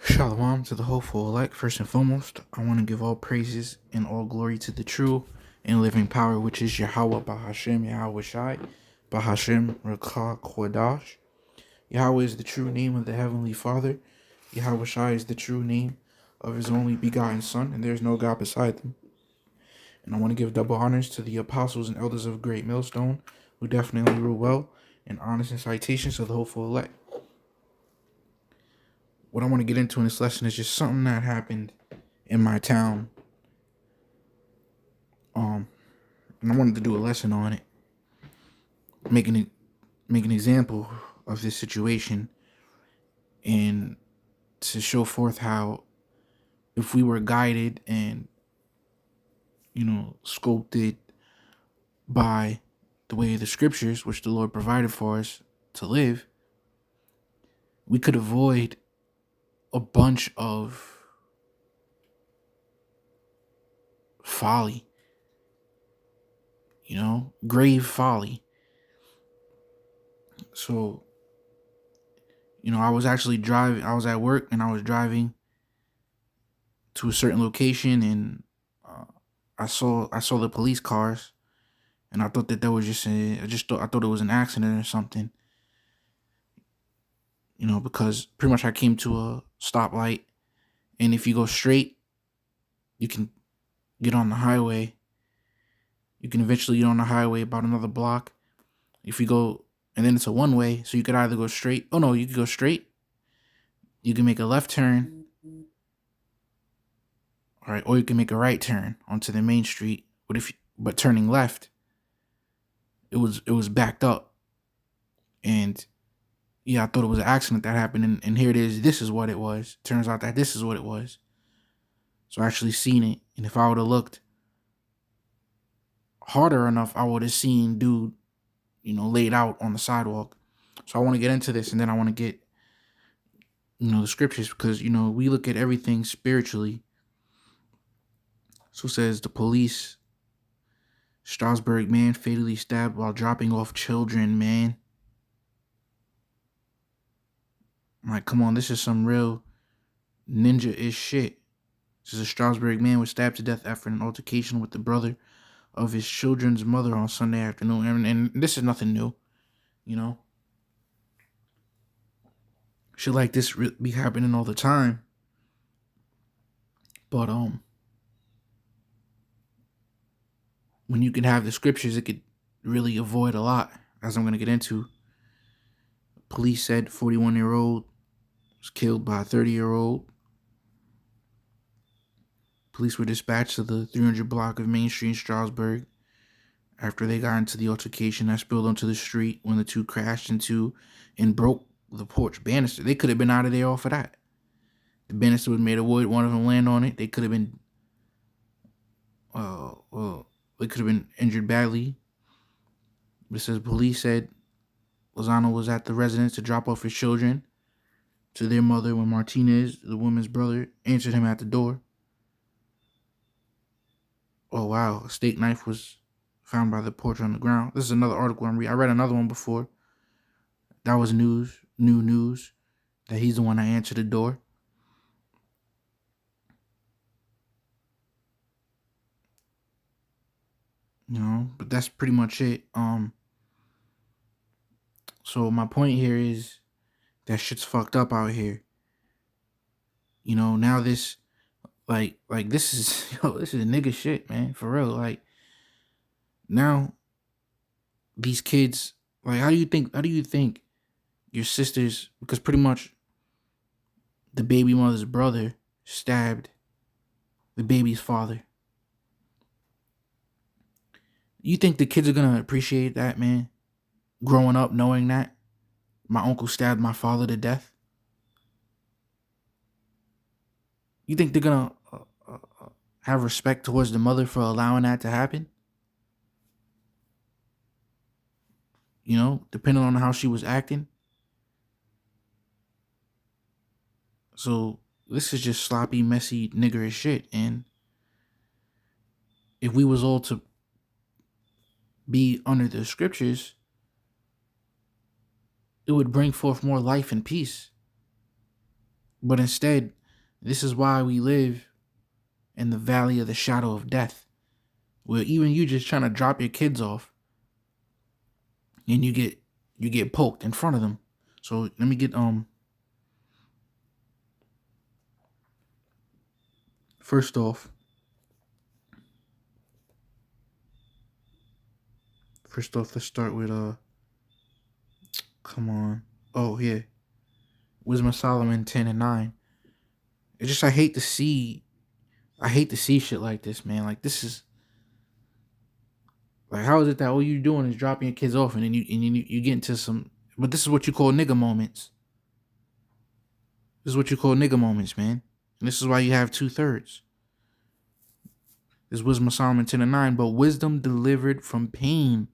Shalom to the hopeful elect. First and foremost, I want to give all praises and all glory to the true and living power, which is Yahweh Bahashem, Yahweh Shai, Bahashem Rakah Kodash. Yahweh is the true name of the Heavenly Father. Yahweh Shai is the true name of His only begotten Son, and there is no God beside them. And I want to give double honors to the apostles and elders of Great Millstone, who definitely rule well, and honors and citations to the hopeful elect. What I want to get into in this lesson is just something that happened in my town. And I wanted to do a lesson on it, make an example of this situation, and to show forth how, if we were guided and sculpted by the way of the scriptures, which the Lord provided for us to live, we could avoid a bunch of folly, grave folly. So, I was at work and I was driving to a certain location, and I saw the police cars, and I thought that was I thought it was an accident or something, because pretty much I came to a stoplight, and if you go straight, you can get on the highway. You can eventually get on the highway about another block. If you go, and then it's a one way, so you could either go straight. Oh no, you could go straight. You can make a left turn, all right, or you can make a right turn onto the main street. But turning left, it was backed up, and yeah, I thought it was an accident that happened, and here it is. This is what it was. Turns out that this is what it was. So I actually seen it, and if I would have looked harder enough, I would have seen dude, laid out on the sidewalk. So I want to get into this, and then I want to get, the scriptures, because we look at everything spiritually. So it says the police, Strasbourg man fatally stabbed while dropping off children, man. I'm like, come on, this is some real ninja-ish shit. This is a Strasbourg man was stabbed to death after an altercation with the brother of his children's mother on Sunday afternoon. And this is nothing new, Shit like this be happening all the time. But when you can have the scriptures, it could really avoid a lot, as I'm going to get into. Police said 41-year-old was killed by a 30-year-old. Police were dispatched to the 300 block of Main Street in Strasbourg after they got into the altercation that spilled onto the street when the two crashed into and broke the porch banister. They could have been out of there off of that. The banister was made of wood. One of them landed on it. They could have been, they could have been injured badly. It says police said Lozano was at the residence to drop off his children to their mother when Martinez, the woman's brother, answered him at the door. Oh wow, a steak knife was found by the porch on the ground. This is another article I'm reading. I read another one before. That was new news, that he's the one that answered the door. But that's pretty much it. So my point here is that shit's fucked up out here. Now this, like this is, this is nigga shit, man, for real. Like, now these kids, like, how do you think your sisters, because pretty much the baby mother's brother stabbed the baby's father. You think the kids are gonna appreciate that, man? Growing up knowing that my uncle stabbed my father to death? You think they're gonna have respect towards the mother for allowing that to happen? Depending on how she was acting. So this is just sloppy, messy, niggerish shit. And if we was all to be under the scriptures, it would bring forth more life and peace. But instead, this is why we live in the valley of the shadow of death, where even you just trying to drop your kids off and you get poked in front of them. So let me get first off, let's start with come on. Oh yeah. Wisdom of Solomon 10:9. It's just I hate to see shit like this, man. Like this is like how is it that all you doing is dropping your kids off and then you get into some, but this is what you call nigga moments. This is what you call nigga moments, man. And this is why you have 2/3. This Wisdom of Solomon 10:9. But wisdom delivered from pain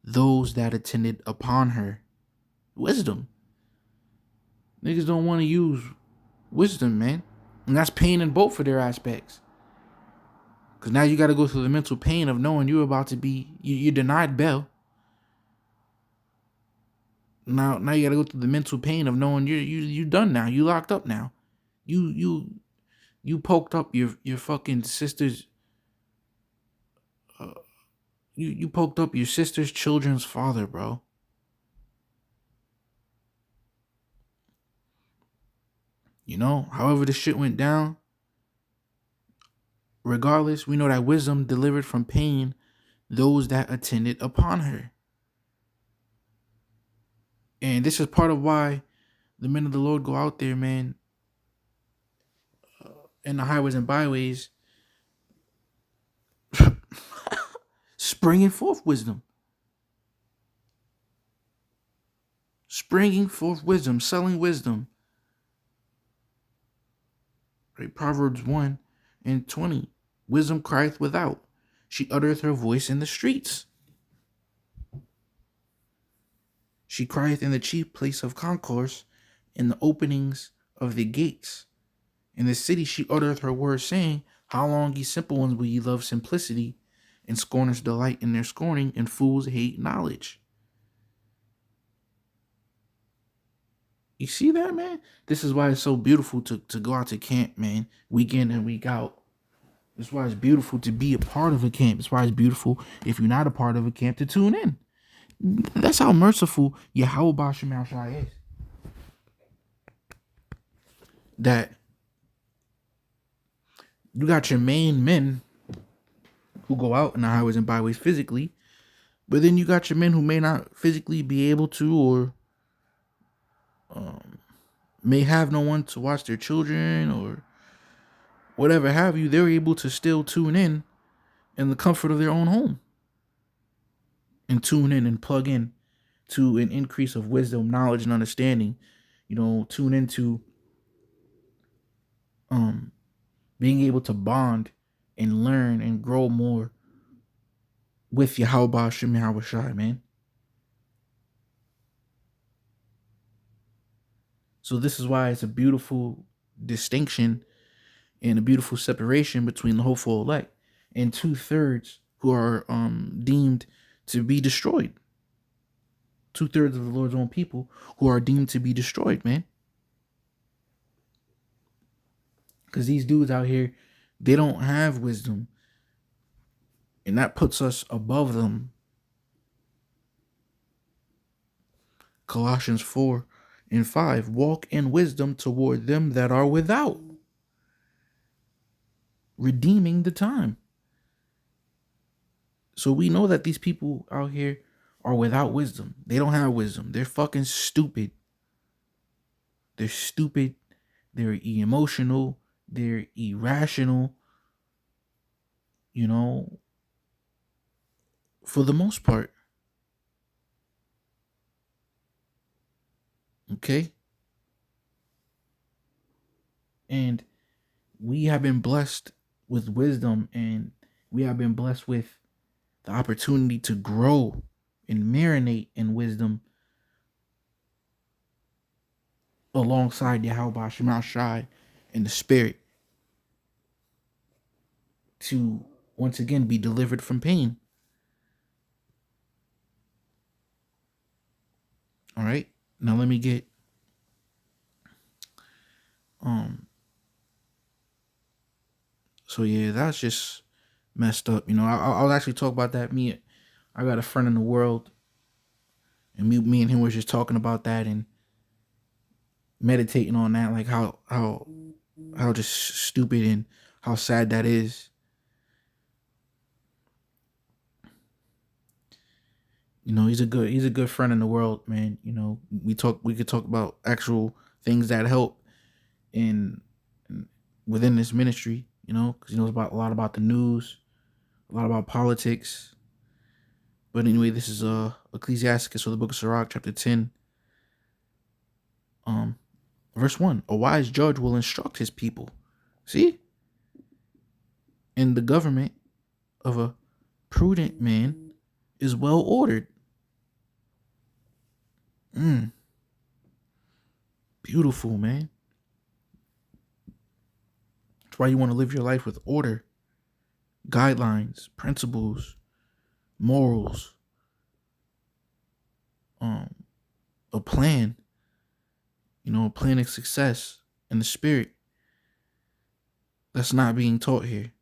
those that attended upon her. Wisdom. Niggas don't want to use wisdom, man. And that's pain in both of their aspects. Because now you got to go through the mental pain of knowing you're about to be, you're denied bail. Now you got to go through the mental pain of knowing you done now. You locked up now. You poked up your fucking sister's. You poked up your sister's children's father, bro. You know, however the shit went down. Regardless, we know that wisdom delivered from pain those that attended upon her. And this is part of why the men of the Lord go out there, man, in the highways and byways, springing forth wisdom. Springing forth wisdom, selling wisdom. Right? Proverbs 1:20. Wisdom crieth without. She uttereth her voice in the streets. She crieth in the chief place of concourse, in the openings of the gates. In the city she uttereth her words, saying, how long, ye simple ones, will ye love simplicity, and scorners delight in their scorning, and fools hate knowledge? You see that, man? This is why it's so beautiful to go out to camp, man, week in and week out. That's why it's beautiful to be a part of a camp. That's why it's beautiful, if you're not a part of a camp, to tune in. That's how merciful Yahweh Bashim Shai is. That you got your main men who go out in the highways and byways physically, but then you got your men who may not physically be able to, or may have no one to watch their children or whatever have you. They're able to still tune in the comfort of their own home, and tune in and plug in to an increase of wisdom, knowledge, and understanding. You know, tune into being able to bond and learn and grow more with Yahweh Shem Yahweh Shai, man. So this is why it's a beautiful distinction and a beautiful separation between the hopeful elect and 2/3 who are deemed to be destroyed. 2/3 of the Lord's own people who are deemed to be destroyed, man. Because these dudes out here, they don't have wisdom. And that puts us above them. Colossians 4:5. Walk in wisdom toward them that are without, redeeming the time. So we know that these people out here are without wisdom. They don't have wisdom. They're fucking stupid. They're stupid. They're emotional. They're irrational. You know, for the most part. Okay? And we have been blessed with wisdom, and we have been blessed with the opportunity to grow and marinate in wisdom alongside Yahweh Shema Shai in the spirit, to once again be delivered from pain. All right, now let me get Um, so yeah, that's just messed up. I'll actually talk about that. I got a friend in the world, and me and him was just talking about that and meditating on that, like how just stupid and how sad that is. He's a good friend in the world, man. We could talk about actual things that help in within this ministry, because he knows about a lot about the news, a lot about politics. But anyway, this is Ecclesiasticus, or the book of Sirach, chapter 10, um, verse 1. A wise judge will instruct his people. See? And the government of a prudent man is well ordered. Beautiful, man. That's why you want to live your life with order, guidelines, principles, morals, um, a plan, a plan of success in the spirit. That's not being taught here.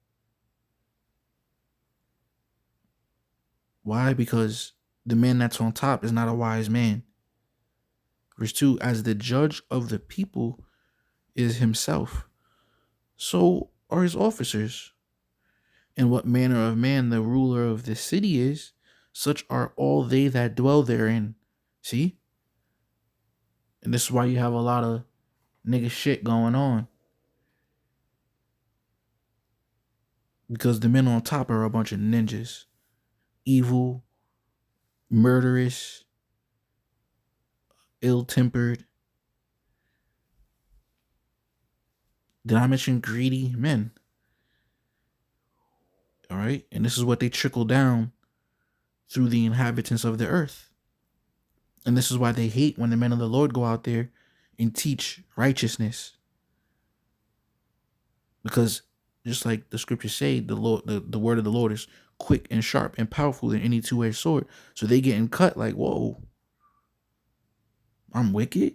Why? Because the man that's on top is not a wise man. Verse 2, as the judge of the people is himself, so are his officers. And what manner of man the ruler of the city is, such are all they that dwell therein. See? And this is why you have a lot of nigga shit going on. Because the men on top are a bunch of ninjas. Evil, murderous, ill-tempered. Did I mention greedy men? All right. And this is what they trickle down through the inhabitants of the earth. And this is why they hate when the men of the Lord go out there and teach righteousness. Because just like the scriptures say, the word of the Lord is quick and sharp and powerful than any two-edged sword. So they getting cut like, whoa, I'm wicked.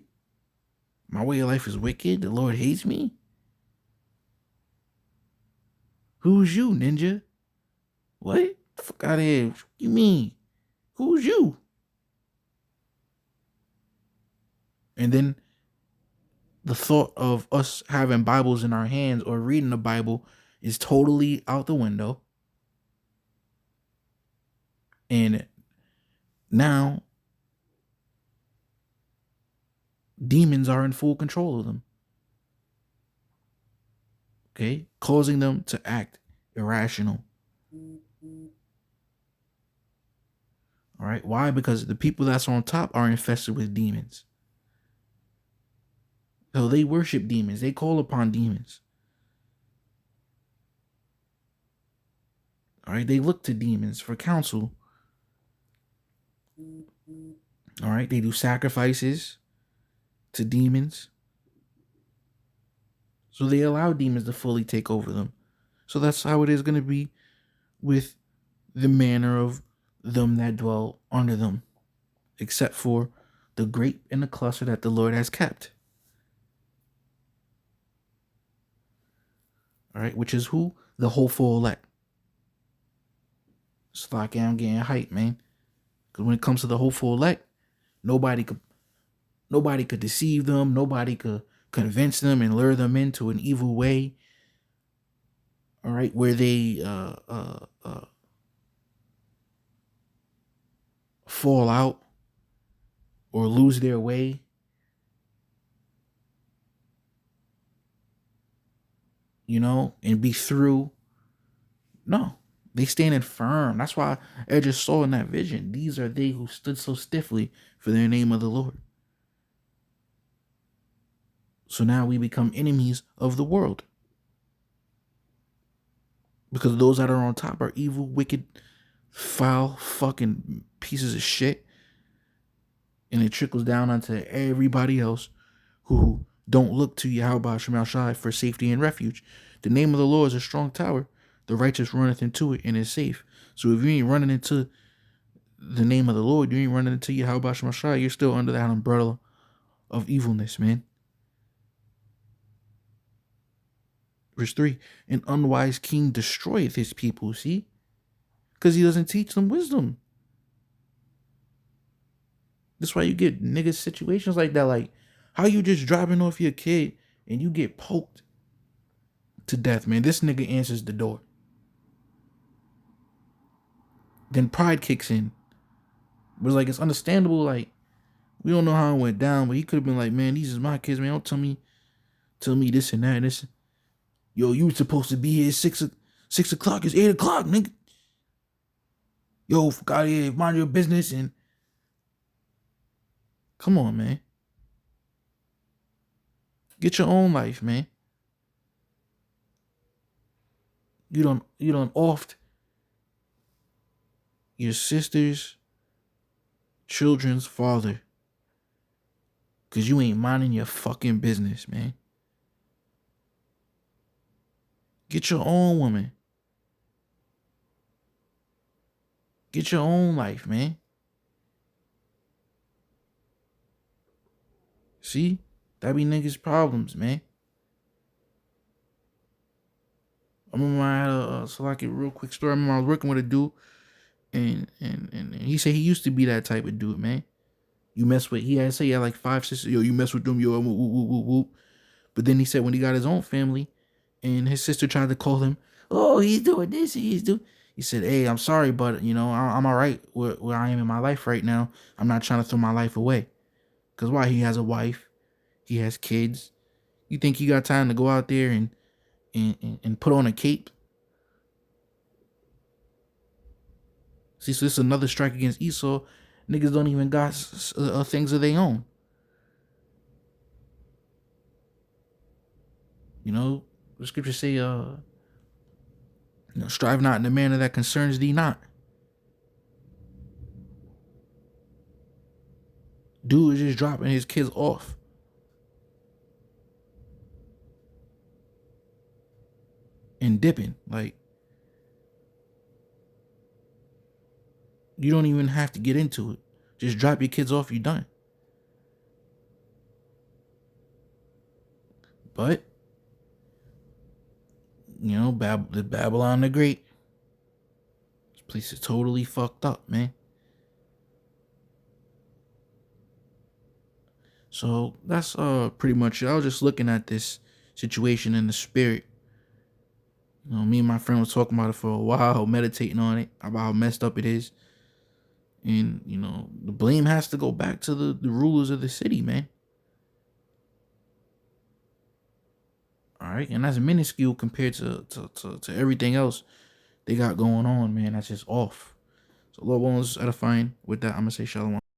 My way of life is wicked. The Lord hates me. Who's you, ninja? What? The fuck out of here. What you mean? Who's you? And then the thought of us having Bibles in our hands or reading the Bible is totally out the window. And now demons are in full control of them. Okay? Causing them to act irrational. All right? Why? Because the people that's on top are infested with demons. So they worship demons. They call upon demons. All right? They look to demons for counsel. All right? They do sacrifices to demons. So they allow demons to fully take over them. So that's how it is going to be with the manner of them that dwell under them, except for the grape and the cluster that the Lord has kept. All right, which is who? The hopeful elect. It's like I'm getting hype, man. Because when it comes to the hopeful elect, nobody could deceive them. Nobody could convince them and lure them into an evil way. All right, where they fall out or lose their way. And be through. No, they standing firm. That's why I just saw in that vision. These are they who stood so stiffly for their name of the Lord. So now we become enemies of the world. Because those that are on top are evil, wicked, foul, fucking pieces of shit. And it trickles down onto everybody else who don't look to Yahweh Shemel Shai for safety and refuge. The name of the Lord is a strong tower. The righteous runneth into it and is safe. So if you ain't running into the name of the Lord, you ain't running into Yahweh Shemel Shai, you're still under that umbrella of evilness, man. Verse 3, an unwise king destroyeth his people, see? Because he doesn't teach them wisdom. That's why you get nigga situations like that. Like, how you just driving off your kid and you get poked to death, man. This nigga answers the door. Then pride kicks in. But like, it's understandable, like, we don't know how it went down, but he could have been like, man, these is my kids, man. Don't tell me this and that and this. Yo, you were supposed to be here at 6 o'clock. It's 8 o'clock, nigga. Yo, fuck out of here, mind your business. And come on, man. Get your own life, man. You don't oft your sister's children's father. Cause you ain't minding your fucking business, man. Get your own woman. Get your own life, man. See? That be niggas' problems, man. I remember I had so like a real quick story. I remember I was working with a dude and he said he used to be that type of dude, man. You mess with, he had like 5 sisters. Yo, you mess with them, yo, whoop, whoop, whoop, whoop. But then he said when he got his own family and his sister tried to call him, oh, he's doing this, he said, hey, I'm sorry, but, you know, I'm all right where I am in my life right now. I'm not trying to throw my life away. Because why? He has a wife. He has kids. You think he got time to go out there and put on a cape? See, so this is another strike against Esau. Niggas don't even got things of their own. You know, the scriptures say, strive not in the manner that concerns thee not. Dude is just dropping his kids off. And dipping. Like, you don't even have to get into it. Just drop your kids off, you're done. But, you know, the Babylon the Great. This place is totally fucked up, man. So that's pretty much it. I was just looking at this situation in the spirit. You know, me and my friend was talking about it for a while, meditating on it, about how messed up it is. And, you know, the blame has to go back to the rulers of the city, man. All right. And that's minuscule compared to everything else they got going on, man. That's just off. So Lord willing, edifying. With that, I'm going to say shalom.